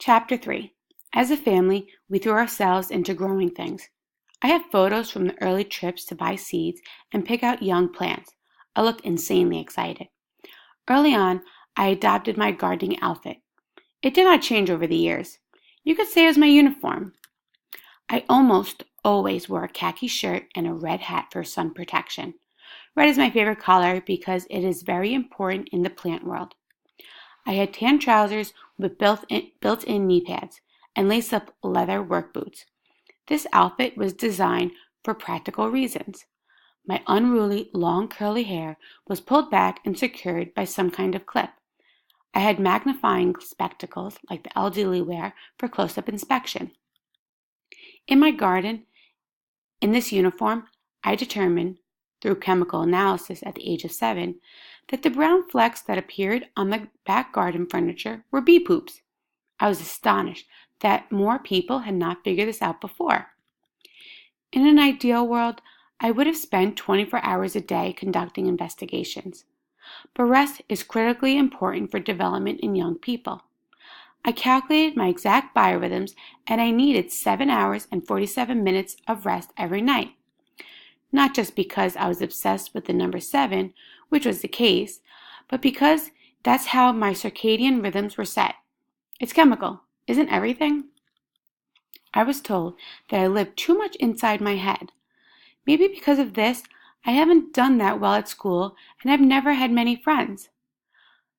Chapter 3. As a family, we threw ourselves into growing things. I have photos from the early trips to buy seeds and pick out young plants. I looked insanely excited. Early on, I adopted my gardening outfit. It did not change over the years. You could say it was my uniform. I almost always wore a khaki shirt and a red hat for sun protection. Red is my favorite color because it is very important in the plant world. I had tan trousers with built-in knee pads and lace-up leather work boots. This outfit was designed for practical reasons. My unruly, long curly hair was pulled back and secured by some kind of clip. I had magnifying spectacles like the elderly wear for close-up inspection. In my garden, in this uniform, I determined, through chemical analysis at the age of 7, that the brown flecks that appeared on the back garden furniture were bee poops. I was astonished that more people had not figured this out before. In an ideal world, I would have spent 24 hours a day conducting investigations. But rest is critically important for development in young people. I calculated my exact biorhythms and I needed 7 hours and 47 minutes of rest every night. Not just because I was obsessed with the number 7, which was the case, but because that's how my circadian rhythms were set. It's chemical, isn't everything? I was told that I lived too much inside my head. Maybe because of this, I haven't done that well at school and I've never had many friends.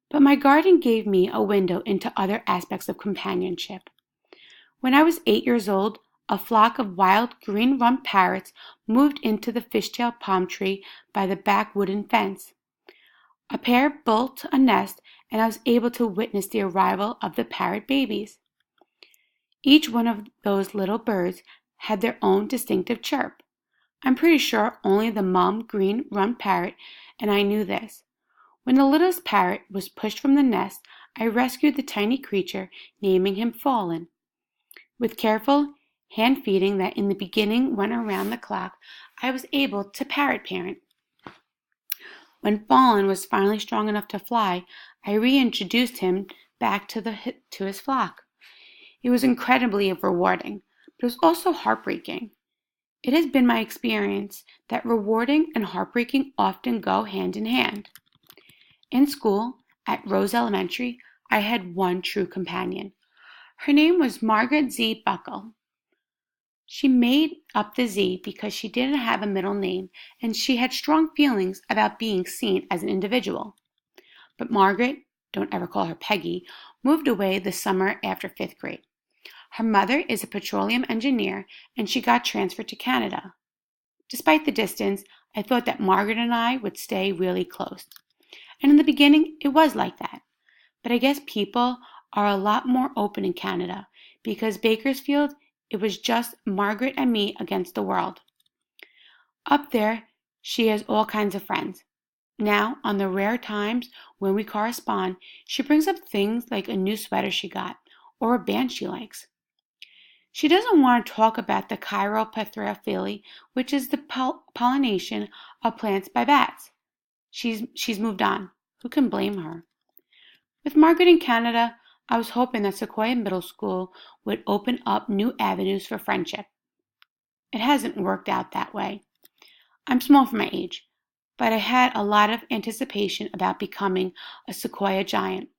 But my garden gave me a window into other aspects of companionship. When I was 8 years old, a flock of wild green-rumped parrots moved into the fishtail palm tree by the back wooden fence. A pair built a nest, and I was able to witness the arrival of the parrot babies. Each one of those little birds had their own distinctive chirp. I'm pretty sure only the mom green-rumped parrot and I knew this. When the littlest parrot was pushed from the nest, I rescued the tiny creature, naming him Fallen. With careful hand feeding that in the beginning went around the clock, I was able to parrot parent. When Fallen was finally strong enough to fly, I reintroduced him back to his flock. It was incredibly rewarding, but it was also heartbreaking. It has been my experience that rewarding and heartbreaking often go hand in hand. In school, at Rose Elementary, I had one true companion. Her name was Margaret Z. Buckle. She made up the Z because she didn't have a middle name and she had strong feelings about being seen as an individual. But Margaret, don't ever call her Peggy, moved away the summer after 5th grade. Her mother is a petroleum engineer and she got transferred to Canada. Despite the distance, I thought that Margaret and I would stay really close. And in the beginning, it was like that. But I guess people are a lot more open in Canada because Bakersfield, it was just Margaret and me against the world. Up there, she has all kinds of friends. Now, on the rare times when we correspond, she brings up things like a new sweater she got or a band she likes. She doesn't want to talk about the chiropterophily, which is the pollination of plants by bats. She's moved on. Who can blame her? With Margaret in Canada, I was hoping that Sequoia Middle School would open up new avenues for friendship. It hasn't worked out that way. I'm small for my age, but I had a lot of anticipation about becoming a Sequoia giant.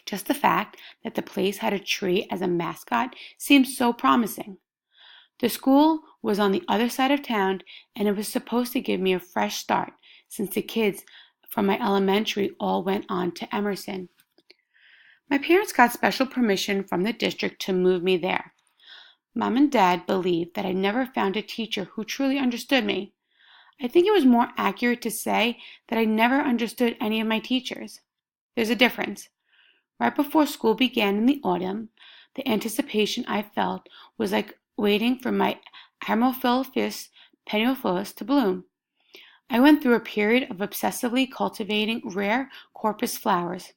Just the fact that the place had a tree as a mascot seemed so promising. The school was on the other side of town, and it was supposed to give me a fresh start since the kids from my elementary all went on to Emerson. My parents got special permission from the district to move me there. Mom and Dad believed that I never found a teacher who truly understood me. I think it was more accurate to say that I never understood any of my teachers. There's a difference. Right before school began in the autumn, the anticipation I felt was like waiting for my Amorphophis pennifolis to bloom. I went through a period of obsessively cultivating rare corpus flowers.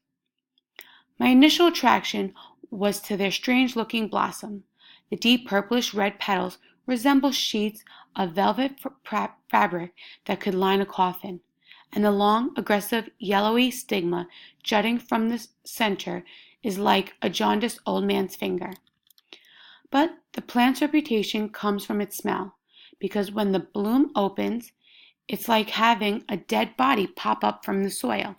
My initial attraction was to their strange-looking blossom. The deep purplish-red petals resemble sheets of velvet fabric that could line a coffin, and the long, aggressive, yellowy stigma jutting from the center is like a jaundiced old man's finger. But the plant's reputation comes from its smell, because when the bloom opens, it's like having a dead body pop up from the soil.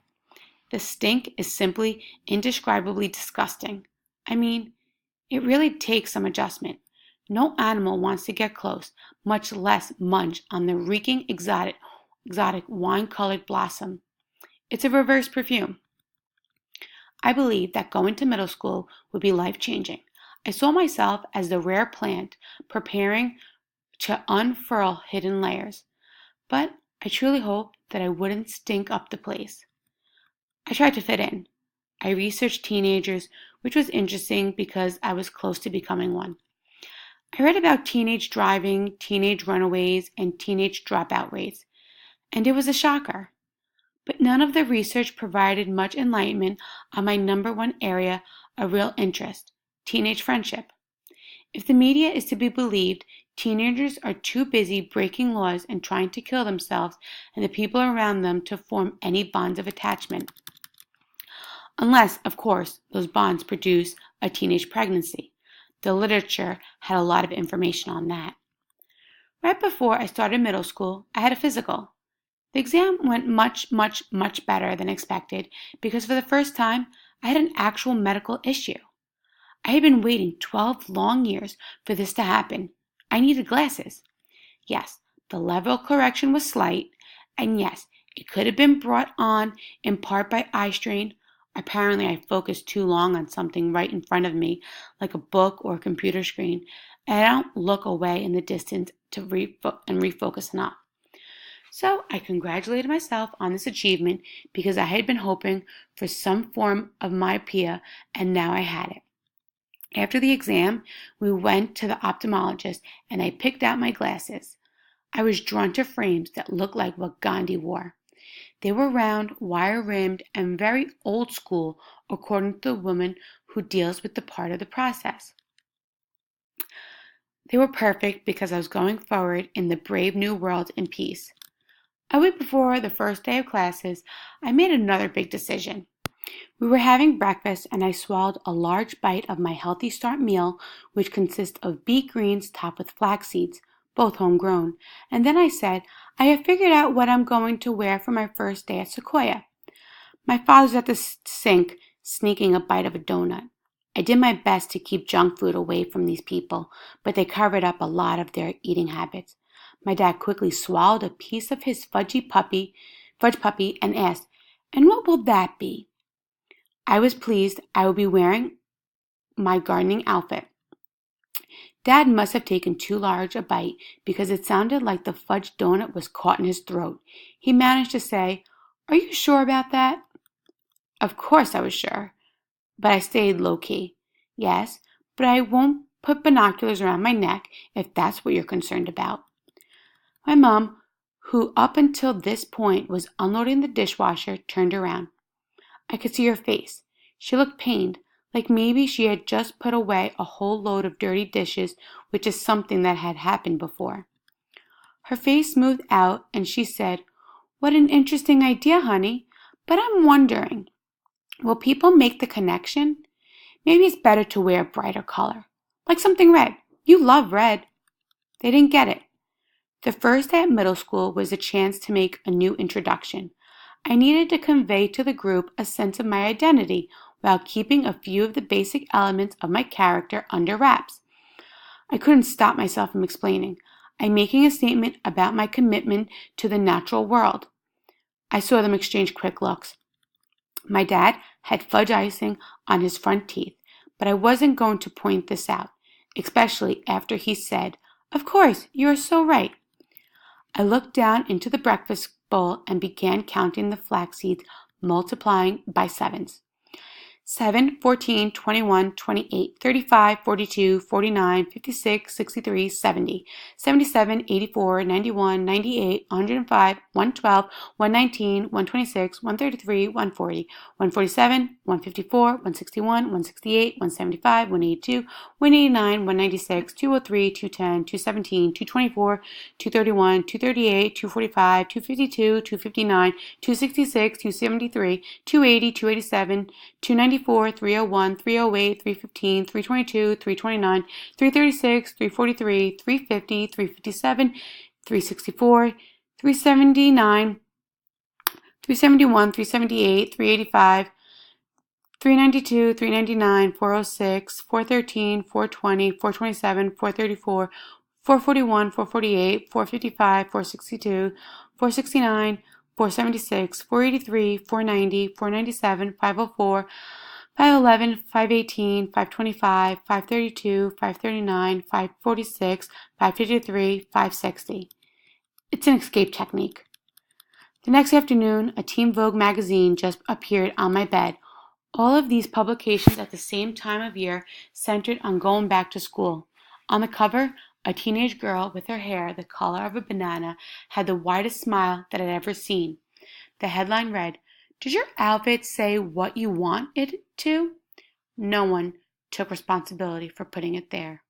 The stink is simply indescribably disgusting. I mean, it really takes some adjustment. No animal wants to get close, much less munch on the reeking exotic wine-colored blossom. It's a reverse perfume. I believed that going to middle school would be life-changing. I saw myself as the rare plant preparing to unfurl hidden layers. But I truly hoped that I wouldn't stink up the place. I tried to fit in. I researched teenagers, which was interesting because I was close to becoming one. I read about teenage driving, teenage runaways, and teenage dropout rates, and it was a shocker. But none of the research provided much enlightenment on my number one area of real interest, teenage friendship. If the media is to be believed, teenagers are too busy breaking laws and trying to kill themselves and the people around them to form any bonds of attachment. Unless, of course, those bonds produce a teenage pregnancy. The literature had a lot of information on that. Right before I started middle school, I had a physical. The exam went much, much, much better than expected because for the first time, I had an actual medical issue. I had been waiting 12 long years for this to happen. I needed glasses. Yes, the level correction was slight, and yes, it could have been brought on in part by eye strain. Apparently, I focused too long on something right in front of me, like a book or a computer screen, and I don't look away in the distance to refocus enough. So I congratulated myself on this achievement because I had been hoping for some form of myopia, and now I had it. After the exam, we went to the ophthalmologist and I picked out my glasses. I was drawn to frames that looked like what Gandhi wore. They were round, wire-rimmed, and very old school according to the woman who deals with the part of the process. They were perfect because I was going forward in the brave new world in peace. A week before the first day of classes, I made another big decision. We were having breakfast and I swallowed a large bite of my Healthy Start meal, which consists of beet greens topped with flax seeds, both homegrown. And then I said, I have figured out what I'm going to wear for my first day at Sequoia. My father's at the sink, sneaking a bite of a donut. I did my best to keep junk food away from these people, but they covered up a lot of their eating habits. My dad quickly swallowed a piece of his fudge puppy and asked, and what will that be? I was pleased I would be wearing my gardening outfit. Dad must have taken too large a bite because it sounded like the fudge donut was caught in his throat. He managed to say, Are you sure about that? Of course I was sure, but I stayed low-key. Yes, but I won't put binoculars around my neck if that's what you're concerned about. My mom, who up until this point was unloading the dishwasher, turned around. I could see her face. She looked pained, like maybe she had just put away a whole load of dirty dishes, which is something that had happened before. Her face smoothed out and she said, What an interesting idea, honey. But I'm wondering, will people make the connection? Maybe it's better to wear a brighter color, like something red. You love red. They didn't get it. The first day at middle school was a chance to make a new introduction. I needed to convey to the group a sense of my identity while keeping a few of the basic elements of my character under wraps. I couldn't stop myself from explaining. I'm making a statement about my commitment to the natural world. I saw them exchange quick looks. My dad had fudge icing on his front teeth, but I wasn't going to point this out, especially after he said, Of course, you are so right. I looked down into the breakfast bowl and began counting the flax seeds, multiplying by sevens. 7, 14, 21, 28, 35, 42, 49, 56, 63, 70, 77, 84, 91, 98, 105, 112, 119, 126, 133, 140, 147, 154, 161, 168, 175, 182, 189, 196, 203, 210, 217, 224, 231, 238, 245, 252, 259, 266, 273, 280, 287, 290. 394, 301, 308, 315, 322, 329, 336, 343, 350, 357, 364, 379, 371, 378, 385, 392, 399, 406, 413, 420, 427, 434, 441, 448, 455, 462, 469, 476, 483, 490, 497, 504, 511, 518, 525, 532, 539, 546, 553, 560. It's an escape technique. The next afternoon, a Teen Vogue magazine just appeared on my bed. All of these publications at the same time of year centered on going back to school. On the cover, a teenage girl with her hair the color of a banana had the widest smile that I'd ever seen. The headline read, "Does your outfit say what you want it to?" No one took responsibility for putting it there.